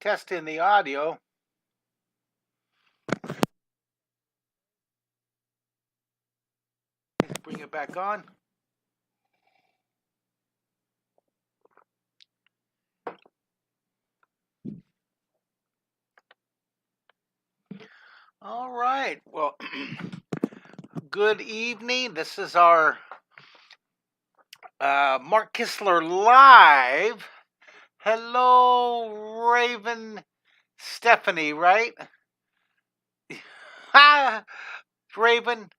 Testing the audio. Bring it back on. All right. Well, good evening. This is our Mark Kistler live. Hello, Raven Stephanie, right? Ha! Raven.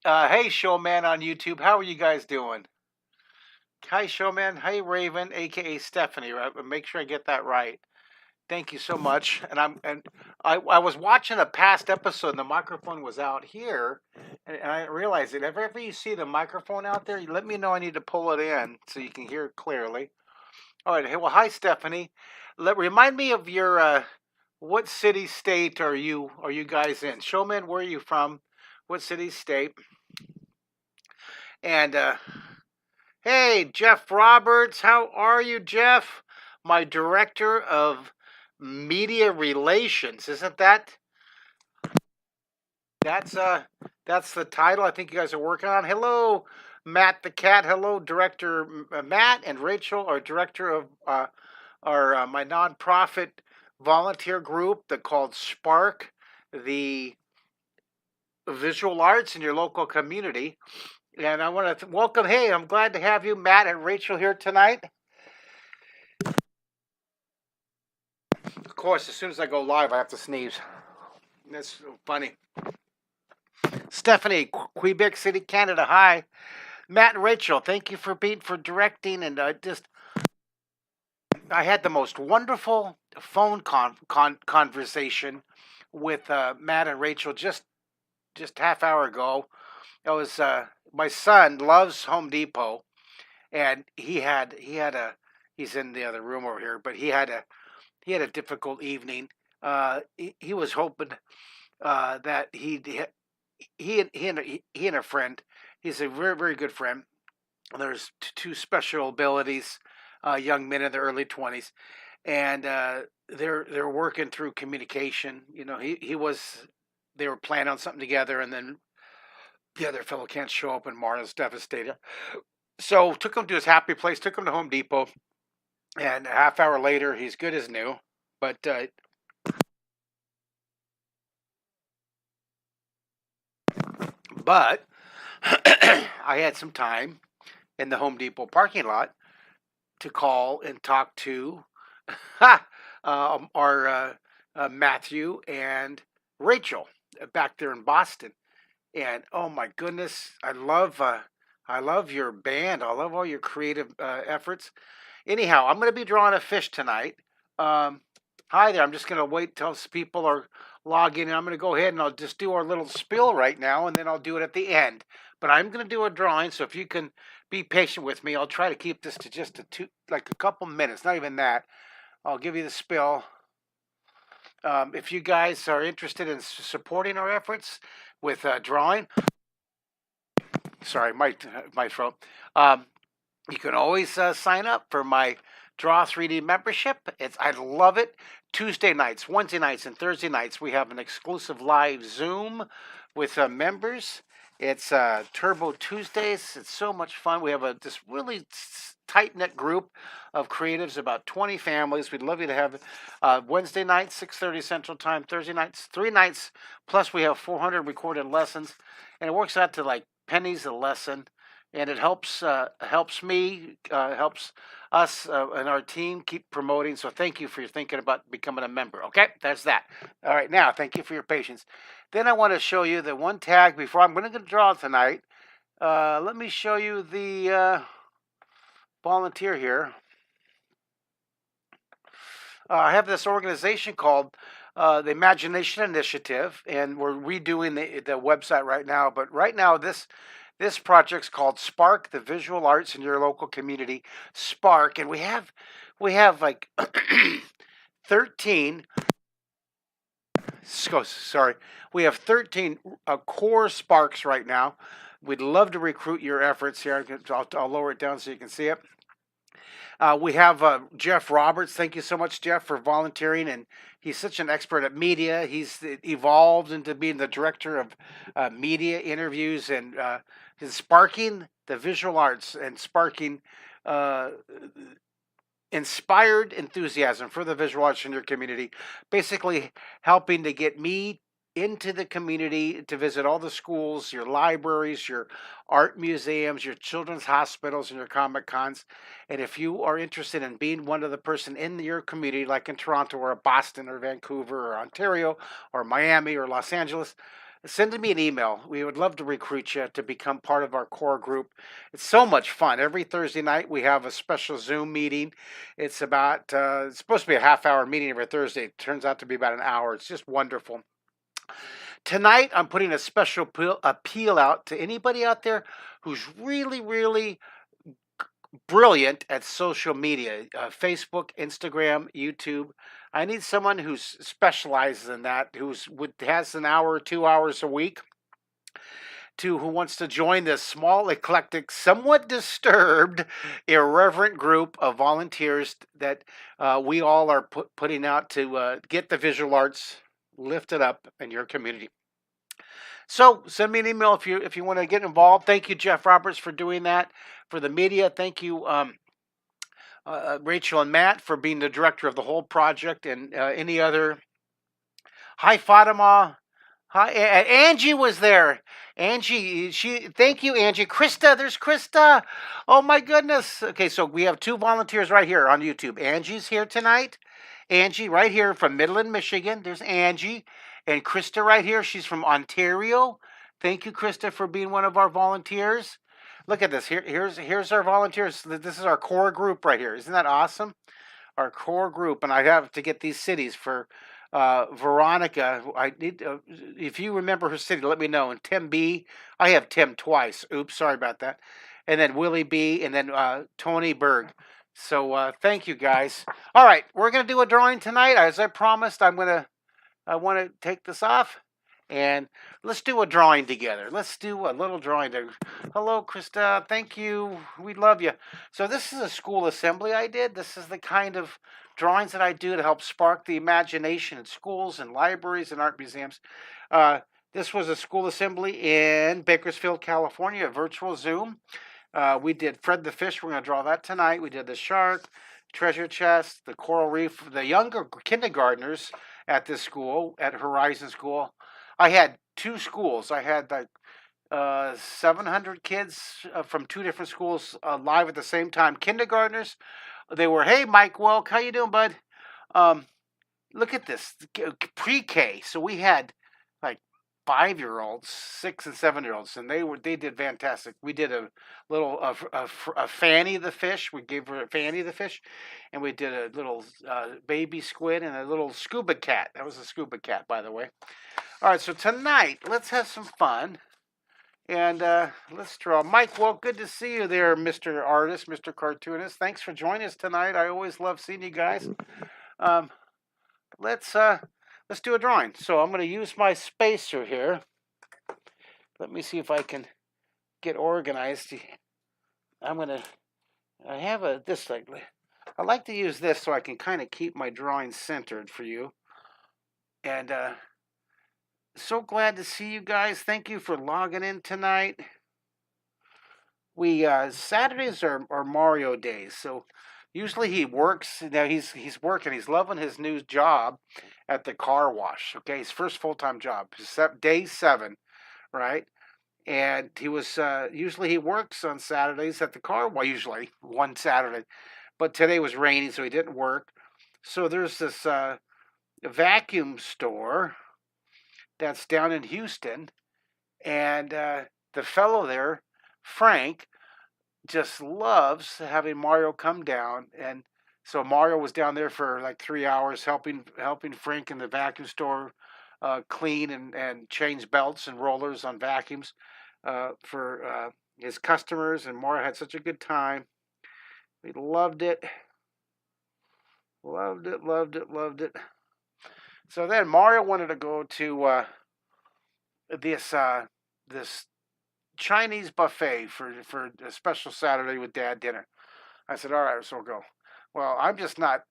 Hey, Showman on YouTube. How are you guys doing? Hi, Showman. Hey, Raven, aka Stephanie. Right? Make sure I get that right. Thank you so much. And I was watching a past episode and the microphone was out here and I realized that if ever you see the microphone out there, you let me know. I need to pull it in so you can hear it clearly. All right. Hey, well, hi Stephanie. Remind me of your what city state are you guys in? Showman, where are you from? What city state? And hey, Jeff Roberts, how are you, Jeff? My director of media relations. Isn't that's the title I think you guys are working on. Hello, Matt the cat. Hello, Director Matt and Rachel, our director of my nonprofit volunteer group that called Spark, the visual arts in your local community. And I want to welcome. Hey, I'm glad to have you, Matt and Rachel, here tonight. Of course, as soon as I go live, I have to sneeze. That's so funny. Stephanie, Quebec City, Canada. Hi, Matt and Rachel. Thank you for directing, and I had the most wonderful phone conversation with Matt and Rachel just half hour ago. It was my son loves Home Depot, and he's in the other room over here, but he had a difficult evening. He was hoping that he and a friend. He's a very, very good friend. There's two special abilities, young men in their early 20s, and they're working through communication. You know, they were planning on something together, and then the other fellow can't show up, and Mario's devastated. So took him to his happy place, took him to Home Depot, and a half hour later, he's good as new. But I had some time in the Home Depot parking lot to call and talk to our Matthew and Rachel back there in Boston. And oh my goodness, I love your band. I love all your creative efforts. Anyhow, I'm going to be drawing a fish tonight. Hi there. I'm just going to wait till people are logging in. I'm going to go ahead and I'll just do our little spill right now, and then I'll do it at the end. But I'm going to do a drawing, so if you can be patient with me, I'll try to keep this to just a couple minutes, not even that. I'll give you the spill. If you guys are interested in supporting our efforts with drawing, sorry, my throat. You can always sign up for my Draw 3D membership. I love it. Tuesday nights, Wednesday nights, and Thursday nights, we have an exclusive live Zoom with members. It's Turbo Tuesdays. It's so much fun. We have this really tight-knit group of creatives, about 20 families. We'd love you to have Wednesday nights, 6:30 Central Time, Thursday nights, 3 nights, plus we have 400 recorded lessons, and it works out to like pennies a lesson, and it helps me, helps us and our team keep promoting. So thank you for your thinking about becoming a member. Okay, that's that. All right, now thank you for your patience. Then I want to show you the one tag before I'm going to draw tonight. Let me show you the volunteer here. I have this organization called the Imagination Initiative, and we're redoing the website right now. But right now, this project's called Spark, the visual arts in your local community. Spark, and we have like 13. Sorry, we have 13 core Sparks right now. We'd love to recruit your efforts here. I'll lower it down so you can see it. We have Jeff Roberts. Thank you so much, Jeff, for volunteering. And he's such an expert at media. He's evolved into being the director of media interviews and his sparking the visual arts and sparking uh, inspired enthusiasm for the visual arts in your community, basically helping to get me into the community to visit all the schools, your libraries, your art museums, your children's hospitals, and your comic cons. And if you are interested in being one of the person in your community, like in Toronto or Boston or Vancouver or Ontario or Miami or Los Angeles, send me an email. We would love to recruit you to become part of our core group. It's so much fun. Every Thursday night we have a special Zoom meeting. It's supposed to be a half-hour meeting every Thursday. It turns out to be about an hour. It's just wonderful. Tonight I'm putting a special appeal out to anybody out there who's really, really brilliant at social media, Facebook, Instagram, YouTube. I need someone who's specializes in that, has an hour or 2 hours a week, who wants to join this small, eclectic, somewhat disturbed, irreverent group of volunteers that we all are putting out to get the visual arts lifted up in your community. So send me an email if you want to get involved. Thank you, Jeff Roberts, for doing that. For the media, thank you, Rachel and Matt, for being the director of the whole project, and any other. Hi, Fatima. Hi, Angie was there. Angie, thank you, Angie. Krista, there's Krista. Oh my goodness. Okay, so we have two volunteers right here on YouTube. Angie's here tonight. Angie, right here from Midland, Michigan. There's Angie. And Krista right here. She's from Ontario. Thank you, Krista, for being one of our volunteers. Look at this. Here's our volunteers. This is our core group right here. Isn't that awesome? Our core group. And I have to get these cities for Veronica. I need if you remember her city, let me know. And Tim B. I have Tim twice. Oops, sorry about that. And then Willie B. And then Tony Berg. So thank you guys. All right, we're gonna do a drawing tonight. As I promised, I want to take this off, and let's do a drawing together. Let's do a little drawing. Hello, Krista. Thank you. We love you. So this is a school assembly I did. This is the kind of drawings that I do to help spark the imagination in schools and libraries and art museums. This was a school assembly in Bakersfield, California, a virtual Zoom. We did Phred the Phish. We're going to draw that tonight. We did the shark, treasure chest, the coral reef, the younger kindergartners at this school, at Horizon School. I had two schools. I had like 700 kids from two different schools live at the same time. Kindergartners, they were, hey, Mike Welk, how you doing, bud? Look at this, pre-K. So we had like 5-year-olds, 6 and 7-year-olds, and they did fantastic. We did a little a Fanny the fish. We gave her a Fanny the fish, and we did a little baby squid and a little scuba cat. That was a scuba cat, by the way. All right, so tonight let's have some fun, and let's draw. Mike, well, good to see you there, Mr. Artist, Mr. Cartoonist. Thanks for joining us tonight. I always love seeing you guys. Let's do a drawing. So I'm going to use my spacer here. Let me see if I can get organized. I have this like, I like to use this so I can kind of keep my drawing centered for you. And so glad to see you guys. Thank you for logging in tonight. We Saturdays are Mario days, so usually he works. Now he's working. He's loving his new job at the car wash. Okay, his first full-time job, day 7, right? And he was usually he works on Saturdays at the car. Well, usually one Saturday, but today was raining, so he didn't work. So there's this vacuum store that's down in Houston, and the fellow there, Frank, just loves having Mario come down. And so Mario was down there for like 3 hours helping Frank in the vacuum store clean and change belts and rollers on vacuums for his customers. And Mario had such a good time. We loved it. Loved it, loved it, loved it. So then Mario wanted to go to this Chinese buffet for a special Saturday with Dad dinner. I said, all right, so we'll go. Well, I'm just not.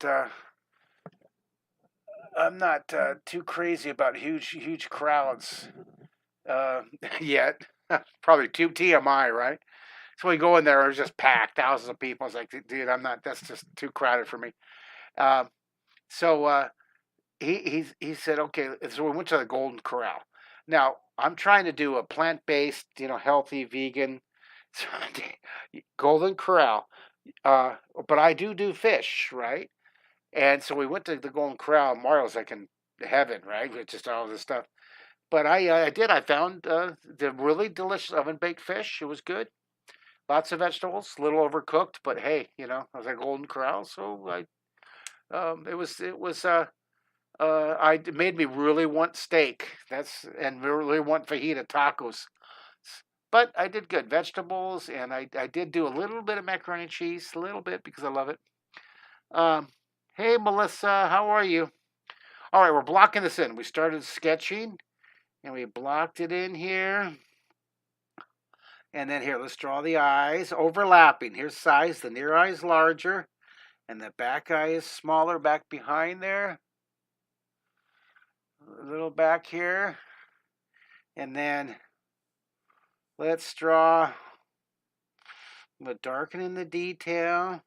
I'm not too crazy about huge crowds uh, yet. Probably too TMI, right? So we go in there, it was just packed, thousands of people. I was like, dude, I'm not. That's just too crowded for me. Um, so he said, okay. So we went to the Golden Corral. Now I'm trying to do a plant based, healthy vegan Golden Corral, but I do fish, right? And so we went to the Golden Corral. And Mario's like in heaven, right? With just all this stuff. But I did. I found the really delicious oven baked fish. It was good. Lots of vegetables, a little overcooked, but hey, I was at Golden Corral, so it made me really want steak. And really want fajita tacos. But I did good vegetables, and I did do a little bit of macaroni and cheese, a little bit because I love it. Um, hey Melissa, how are you? All right, we're blocking this in. We started sketching, and we blocked it in here. And then here, let's draw the eyes overlapping. Here's size. The near eye is larger, and the back eye is smaller back behind there. A little back here. And then let's draw the darkening the detail.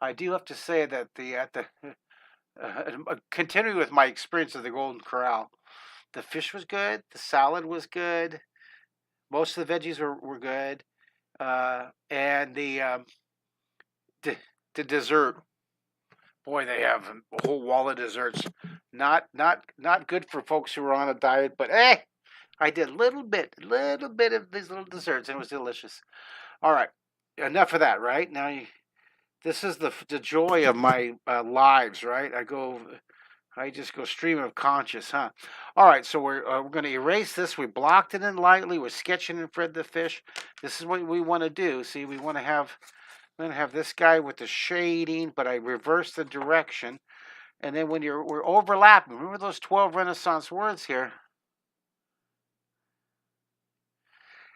I do have to say that continuing with my experience of the Golden Corral, the fish was good, the salad was good, most of the veggies were good, and the dessert. Boy, they have a whole wall of desserts. Not good for folks who are on a diet, but I did a little bit of these little desserts, and it was delicious. All right, enough of that. Right now, this is the joy of my lives. Right, I just go stream of conscious, huh? All right, so we're going to erase this. We blocked it in lightly. We're sketching in Phred the fish. This is what we want to do. See, we want to have. I'm going to have this guy with the shading, but I reverse the direction. And then when we're overlapping, remember those 12 Renaissance words here?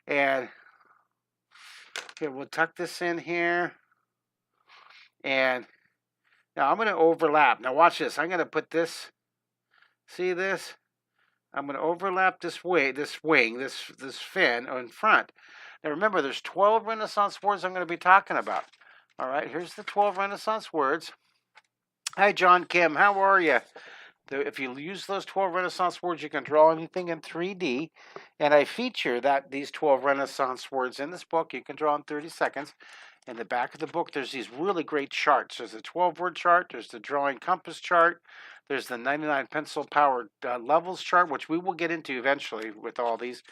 And here, we'll tuck this in here. And now I'm going to overlap. Now watch this. I'm going to put this, see this? I'm going to overlap this wing, this fin in front. Now remember, there's 12 Renaissance words I'm going to be talking about. All right, here's the 12 Renaissance words. Hi, John Kim. How are you? If you use those 12 Renaissance words, you can draw anything in 3D. And I feature these 12 Renaissance words in this book. You can draw in 30 seconds. In the back of the book, there's these really great charts. There's the 12-word chart. There's the drawing compass chart. There's the 99 pencil powered levels chart, which we will get into eventually with all these.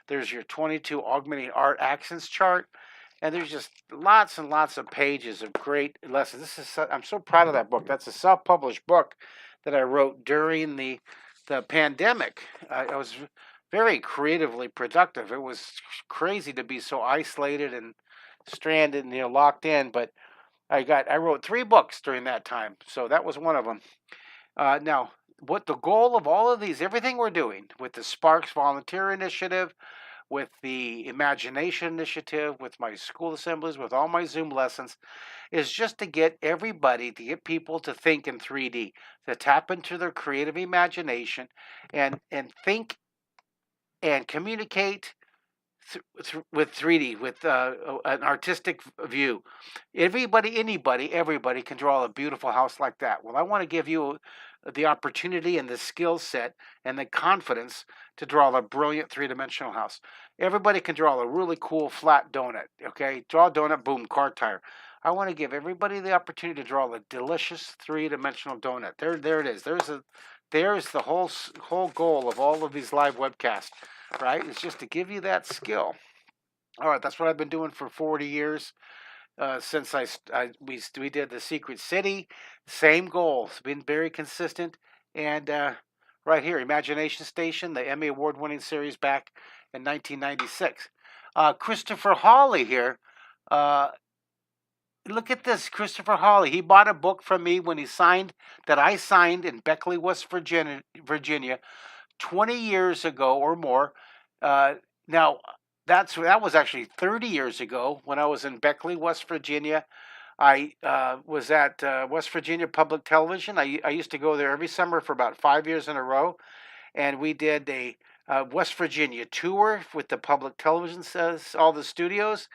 There's your 22 augmenting art accents chart. And there's just lots and lots of pages of great lessons. I'm so proud of that book. That's a self-published book that I wrote during the pandemic. I was very creatively productive. It was crazy to be so isolated and stranded and locked in, but I wrote 3 books during that time, so that was one of them. Now, what the goal of all of these, everything we're doing with the Sparks Volunteer Initiative, with the Imagination Initiative, with my school assemblies, with all my Zoom lessons, is just to get people to think in 3D, to tap into their creative imagination and think and communicate with 3D, with an artistic view. Everybody can draw a beautiful house like that. Well, I want to give you the opportunity and the skill set and the confidence to draw a brilliant 3-dimensional house. Everybody can draw a really cool flat donut, okay? Draw a donut, boom, car tire. I want to give everybody the opportunity to draw a delicious 3-dimensional donut. There it is. There's the whole goal of all of these live webcasts, right? It's just to give you that skill. All right, that's what I've been doing for 40 years. Since we did the Secret City, same goal. It's been very consistent. And right here, Imagination Station, the Emmy Award-winning series back in 1996. Christopher Hawley here. Look at this, Christopher Hawley. He bought a book from me when I signed in Beckley, West Virginia, 20 years ago or more. Now, that was actually 30 years ago when I was in Beckley, West Virginia. I was at West Virginia Public Television. I used to go there every summer for about 5 years in a row, and we did a West Virginia tour with the public television, says all the studios.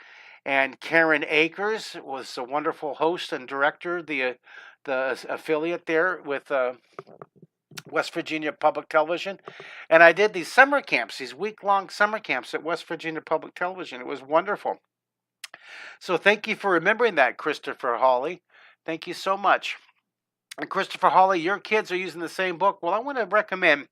And Karen Akers was a wonderful host and director, the affiliate there with West Virginia Public Television. And I did these summer camps, these week-long summer camps at West Virginia Public Television. It was wonderful. So thank you for remembering that, Christopher Hawley. Thank you so much. And Christopher Hawley, your kids are using the same book. Well, I want to recommend,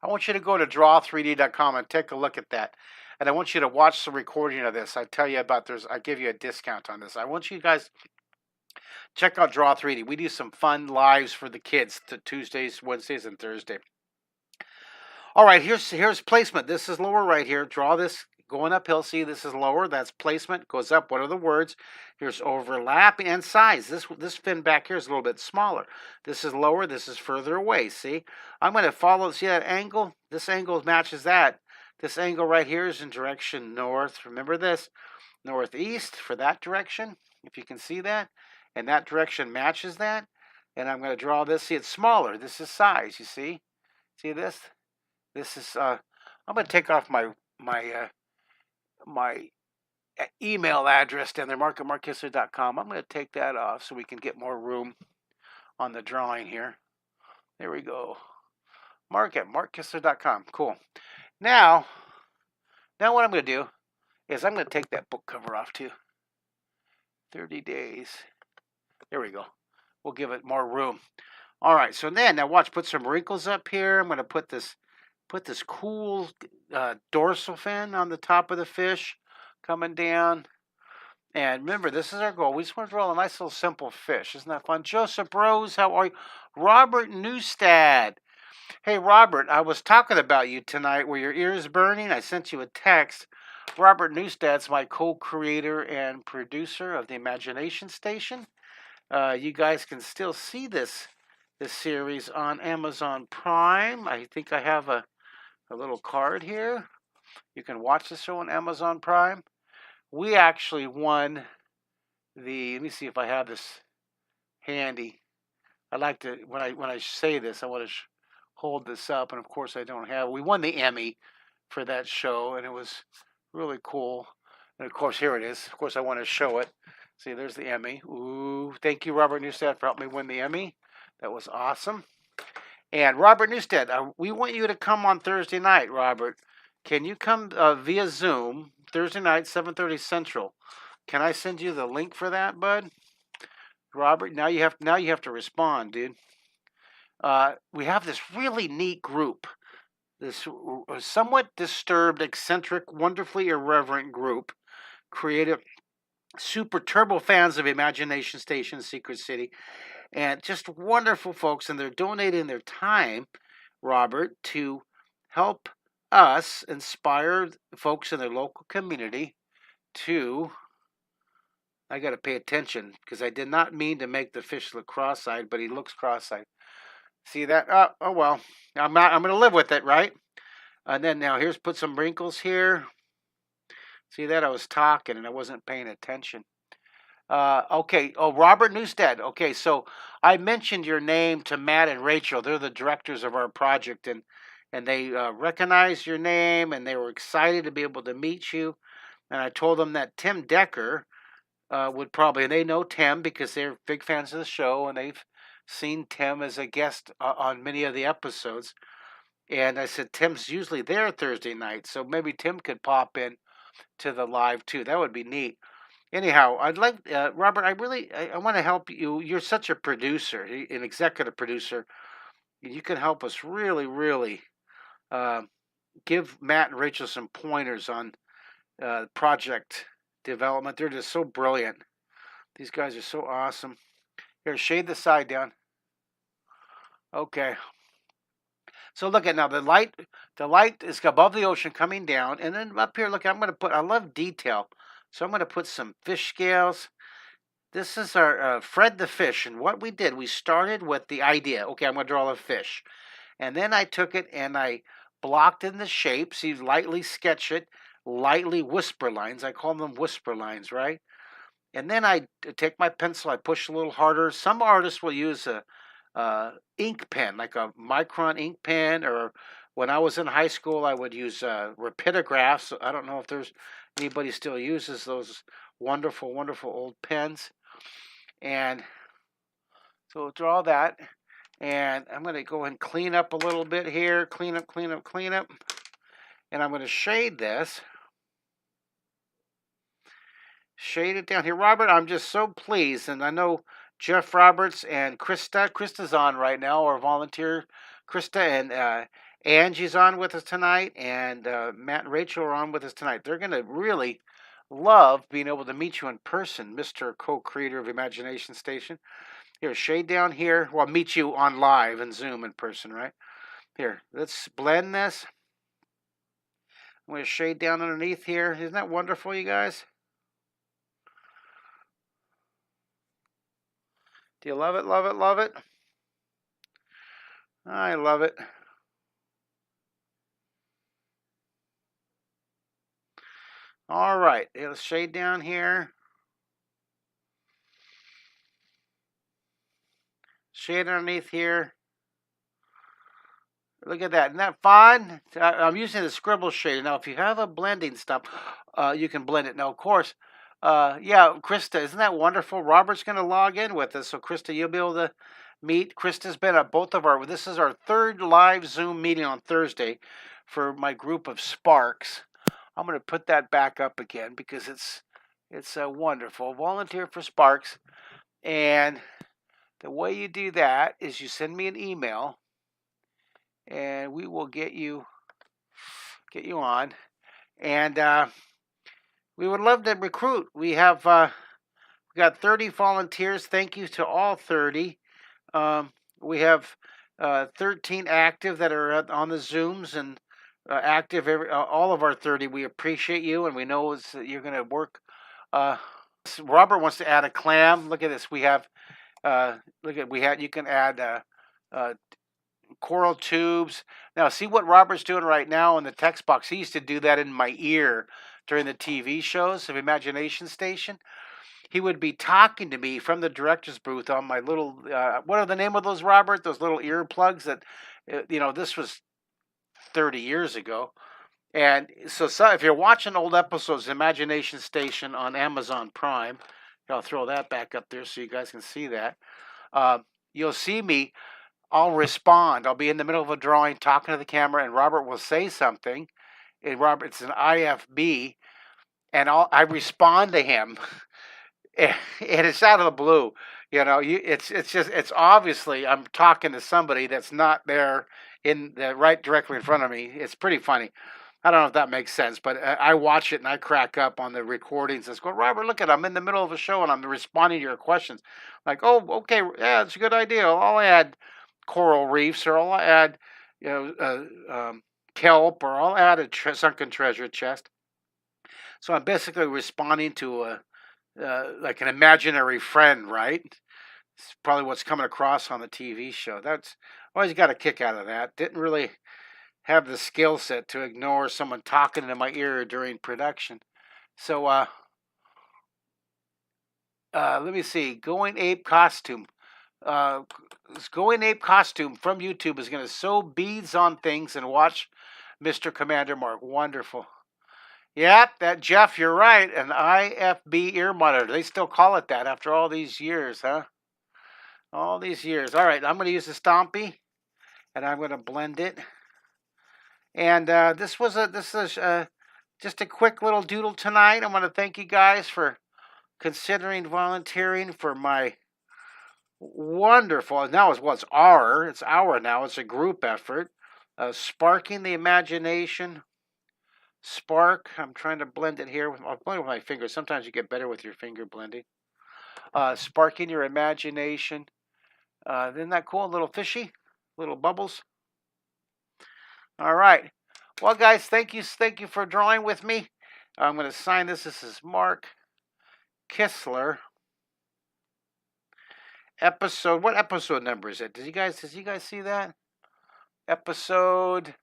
I want you to go to draw3d.com and take a look at that. And I want you to watch the recording of this. I tell you about I give you a discount on this. I want you guys check out Draw 3D. We do some fun lives for the kids to Tuesdays, Wednesdays, and Thursday. All right, here's placement. This is lower right here. Draw this going uphill. See, this is lower. That's placement. Goes up. What are the words? Here's overlap and size. This fin back here is a little bit smaller. This is lower. This is further away. See, I'm going to follow. See that angle? This angle matches that. This angle right here is in direction north. Remember this, northeast for that direction. If you can see that, and that direction matches that. And I'm going to draw this. See, it's smaller. This is size. You see? See this? This is. I'm going to take off my email address down there, mark@markkistler.com. I'm going to take that off so we can get more room on the drawing here. There we go. mark@markkistler.com. Cool. Now what I'm going to do is I'm going to take that book cover off too. 30 days. There we go. We'll give it more room. All right. So then, now watch. Put some wrinkles up here. I'm going to put this cool dorsal fin on the top of the fish coming down. And remember, this is our goal. We just want to draw a nice little simple fish. Isn't that fun? Joseph Rose, how are you? Robert Newstad. Hey, Robert, I was talking about you tonight. Were your ears burning? I sent you a text. Robert Newstad's my co-creator and producer of the Imagination Station. You guys can still see this series on Amazon Prime. I think I have a little card here. You can watch the show on Amazon Prime. We actually won let me see if I have this handy. I like to, when I say this, I want to hold this up, and of course I don't have. We won the Emmy for that show, and it was really cool. And of course, here it is. Of course, I want to show it. See, there's the Emmy. Ooh, thank you, Robert Newstead, for helping me win the Emmy. That was awesome. And Robert Newstead, we want you to come on Thursday night, Robert. Can you come via Zoom Thursday night, 7:30 Central? Can I send you the link for that, bud? Robert, now you have to respond, dude. We have this really neat group, this somewhat disturbed, eccentric, wonderfully irreverent group, creative, super turbo fans of Imagination Station, Secret City, and just wonderful folks. And they're donating their time, Robert, to help us inspire folks in their local community to. I got to pay attention because I did not mean to make the fish look cross-eyed, but he looks cross-eyed. See that? Oh well. I'm going to live with it, right? And then now here's put some wrinkles here. See that? I was talking and I wasn't paying attention. Okay. Oh, Robert Newstead. Okay, so I mentioned your name to Matt and Rachel. They're the directors of our project, and they recognized your name, and they were excited to be able to meet you. And I told them that Tim Decker would probably, and they know Tim because they're big fans of the show, and they've seen Tim as a guest on many of the episodes. And I said, Tim's usually there Thursday night, so maybe Tim could pop in to the live too. That would be neat. Anyhow, I'd like, Robert, I want to help you. You're such a producer, an executive producer. You can help us really, really give Matt and Rachel some pointers on project development. They're just so brilliant. These guys are so awesome. Here, shade the side down. Okay. So look at now, the light is above the ocean coming down, and then up here, look, I love detail. So I'm going to put some fish scales. This is our Phred the fish, and what we did, we started with the idea. Okay, I'm going to draw a fish. And then I took it and I blocked in the shapes. You lightly sketch it. lightly whisper lines. I call them whisper lines, right? And then I take my pencil, I push a little harder. Some artists will use a ink pen, like a micron ink pen, or when I was in high school, I would use rapidographs. I don't know if there's anybody still uses those wonderful, wonderful old pens. And so we'll draw that. And I'm going to go and clean up a little bit here. Clean up, clean up, clean up. And I'm going to shade this. Shade it down here. Robert, I'm just so pleased. And I know Jeff Roberts and Krista. Krista's on right now, our volunteer. Krista and Angie's on with us tonight. And Matt and Rachel are on with us tonight. They're going to really love being able to meet you in person, Mr. Co-Creator of Imagination Station. Here, shade down here. Well, I'll meet you on live and Zoom in person, right? Here, let's blend this. I'm going to shade down underneath here. Isn't that wonderful, you guys? Do you love it, love it, love it? I love it. All right, let's shade down here. Shade underneath here. Look at that. Isn't that fun? I'm using the scribble shade. Now, if you have a blending stuff, you can blend it. Now, of course, yeah, Krista, isn't that wonderful? Robert's going to log in with us. So, Krista, you'll be able to meet. Krista's been at both of our, this is our third live Zoom meeting on Thursday for my group of Sparks. I'm going to put that back up again because it's wonderful. Volunteer for Sparks. And the way you do that is you send me an email and we will get you on. And we would love to recruit. We have we got 30 volunteers. Thank you to all 30. We have 13 active that are on the Zooms and active. All of our 30. We appreciate you, and we know you're going to work. Robert wants to add a clam. Look at this. We have. You can add coral tubes. Now, see what Robert's doing right now in the text box. He used to do that in my ear during the TV shows of Imagination Station. He would be talking to me from the director's booth on my little, what are the name of those, Robert? Those little earplugs that, this was 30 years ago. And so if you're watching old episodes of Imagination Station on Amazon Prime, I'll throw that back up there so you guys can see that. You'll see me. I'll respond. I'll be in the middle of a drawing talking to the camera, and Robert will say something. And Robert's an IFB, and I respond to him, and it's out of the blue. It's obviously I'm talking to somebody that's not there directly in front of me. It's pretty funny. I don't know if that makes sense, but I watch it and I crack up on the recordings. And go, Robert, look at it. I'm in the middle of a show and I'm responding to your questions. Like, oh, okay, yeah, it's a good idea. I'll add coral reefs, or I'll add, kelp, or I'll add a sunken treasure chest. So I'm basically responding to like an imaginary friend, right? It's probably what's coming across on the TV show. That's always got a kick out of that. Didn't really have the skill set to ignore someone talking into my ear during production. So let me see. Going Ape Costume. Going Ape Costume from YouTube is going to sew beads on things and watch Mr. Commander Mark. Wonderful. Yep, that Jeff, you're right. An IFB ear monitor. They still call it that after all these years, huh? All these years. All right, I'm going to use the Stompy, and I'm going to blend it. And this is just a quick little doodle tonight. I want to thank you guys for considering volunteering for my wonderful. Now it's our now. It's a group effort. Sparking the Imagination. Spark. I'm trying to blend it here. I'll blend it with my fingers. Sometimes you get better with your finger blending. Sparking your imagination. Isn't that cool? A little fishy, little bubbles. All right. Well, guys, thank you for drawing with me. I'm going to sign this. This is Mark Kistler. Episode. What episode number is it? Did you guys see that? Episode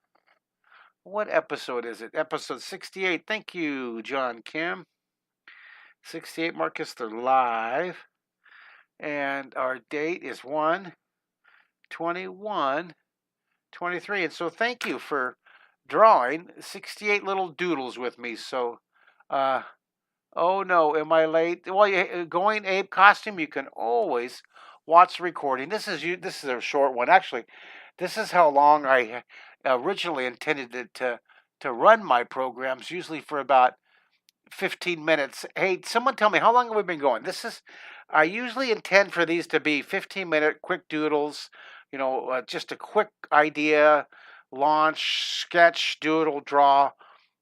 What episode is it? Episode 68. Thank you, John Kim. 68 Mark Kistler live. And our date is 1/21/23. And so thank you for drawing 68 little doodles with me. So, oh no, am I late? Well, going Abe costume, you can always watch the recording. This is a short one. Actually, this is how long I originally intended it to run my programs, usually for about 15 minutes. Hey, someone tell me, how long have we been going? I usually intend for these to be 15-minute quick doodles, just a quick idea, launch, sketch, doodle, draw.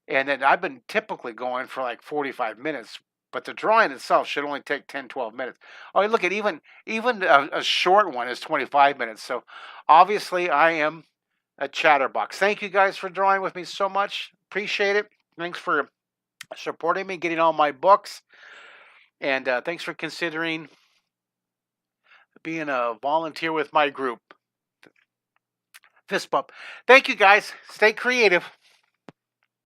And then I've been typically going for like 45 minutes, but the drawing itself should only take 10, 12 minutes. Oh, look at even a short one is 25 minutes. So obviously I am a chatterbox. Thank you guys for drawing with me so much. Appreciate it. Thanks for supporting me, getting all my books, and thanks for considering being a volunteer with my group. Fist bump. Thank you guys. Stay creative.